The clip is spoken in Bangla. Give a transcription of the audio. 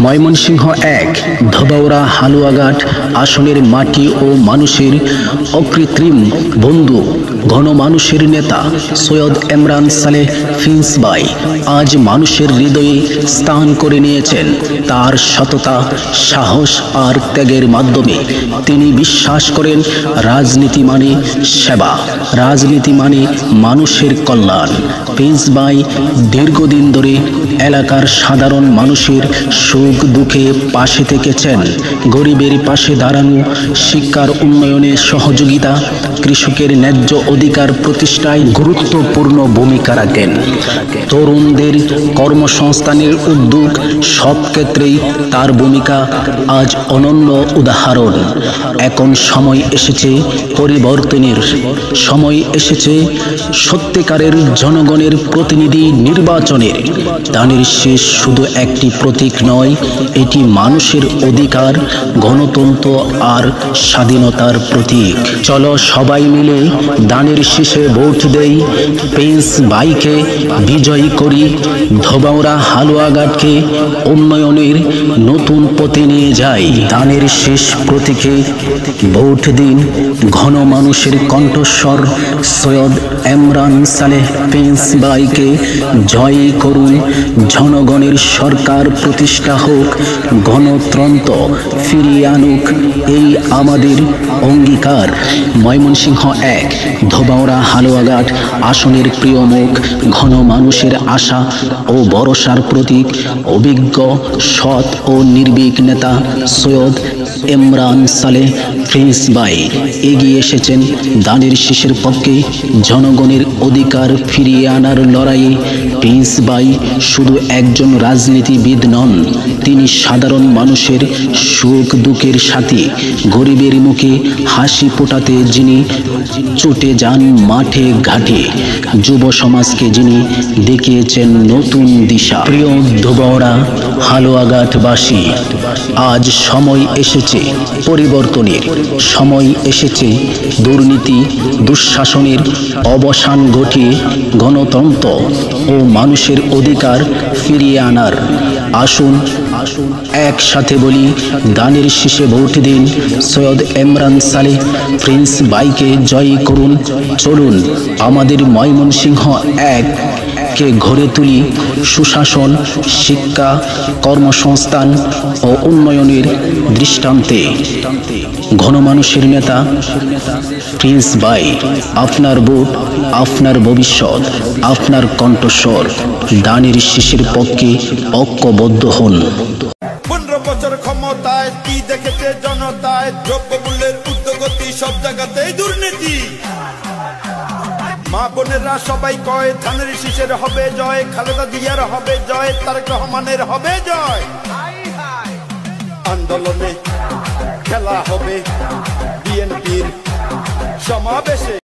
ময়মনসিংহ এক ধোবাউড়া হালুয়াঘাট আসনের মাটি ও মানুষের অকৃত্রিম বন্ধু গণমানুষের নেতা সৈয়দ এমরান সালেহ প্রিন্স ভাই আজ মানুষের হৃদয়ে স্থান করে নিয়েছেন। তার সততা, সাহস আর ত্যাগের মাধ্যমে তিনি বিশ্বাস করেন রাজনীতি মানে সেবা, রাজনীতি মানে মানুষের কল্যাণ। প্রিন্স ভাই দীর্ঘদিন ধরে এলাকার সাধারণ মানুষের সুখ দুঃখে পাশে থেকেছেন। গরিবের পাশে দাঁড়ানো, শিক্ষার উন্নয়নে সহযোগিতা, কৃষকের ন্যায্য অধিকার প্রতিষ্ঠায় গুরুত্বপূর্ণ ভূমিকা রাখেন। তরুণদের কর্মসংস্থানের উদ্যোগ, সব ক্ষেত্রেই তার ভূমিকা আজ অনন্য উদাহরণ। এখন সময় এসেছে পরিবর্তনের, সময় এসেছে সত্যিকারের জনগণের প্রতিনিধি নির্বাচনের। ধানের শীষ শুধু একটি প্রতীক নয়, এটি মানুষের অধিকার, গণতন্ত্র আর স্বাধীনতার প্রতীক। চলো সবাই মিলে ধানের শীষে ভোট দেই, প্রিন্স ভাইকে বিজয়ী করি, ধোবাউড়া হালুয়াঘাটকে উন্নয়নের নতুন পথে নিয়ে যাই। ধানের শীষ প্রতীকে ভোট দিন, ঘন মানুষের কণ্ঠস্বর সৈয়দ এমরান সালেহ প্রিন্স ভাইকে জয় করুন। জনগণের সরকার প্রতিষ্ঠা হোক, গণতন্ত্র ফিরিয়ে আনুক, এই আমাদের অঙ্গীকার। ময়মনসিংহ এক ধোবাউড়া হালুয়াঘাট আসনের প্রিয় মুখ, ঘন মানুষের আশা ও ভরসার প্রতীক, অভিজ্ঞ, সৎ ও নির্ভীক নেতা সৈয়দ এমরান সালেহ প্রিন্স ভাই এগিয়ে এসেছেন ধানের শীষের পক্ষে। জনগণের অধিকার ফিরিয়ে আনার লড়াইয়ে প্রিন্স ভাই শুধু একজন রাজনীতিবিদ নন, তিনি সাধারণ মানুষের সুখ দুঃখের সাথী। গরিবের মুখে হাসি ফোটাতে যিনি ছুটে যান মাঠে ঘাটে, যুব সমাজকে যিনি দেখিয়েছেন নতুন দিশা। প্রিয় ধোবাউড়া হালুয়াঘাটবাসী, আজ সময় এসেছে পরিবর্তনের, সময় এসেছে দুর্নীতি দুঃশাসনের অবসান ঘটিয়ে গণতন্ত্র ও মানুষের অধিকার ফিরিয়ে আনার। আসুন একসাথে বলি, ধানের শীষে ভোট দিন, সৈয়দ এমরান সালেহ প্রিন্স ভাইকে জয় করুন। চলুন আমাদের ময়মনসিংহ এক কে গড়ে তুলি সুশাসন, শিক্ষা, কর্মসংস্থান ও উন্নয়নের দৃষ্টান্তে। ঘনমানুষের নেতা প্রিন্স ভাই, আপনার ভোট, আপনার ভবিষ্যৎ, আপনার কণ্ঠস্বর। ধানের শীষের পক্ষে ঐক্যবদ্ধ হন। 15 বছর ক্ষমতায় কি দেখেছে জনতায়? দ্রব্যমূল্যের ঊর্ধ্বগতি, সব জায়গাতেই দুর্নীতি। মা বোনেরা সবাই কয় ধানের শীষের হবে জয়, খালেদা জিয়ার হবে জয়, তারেক রহমানের হবে জয়। আন্দোলনে খেলা হবে বিএনপির সমাবেশে।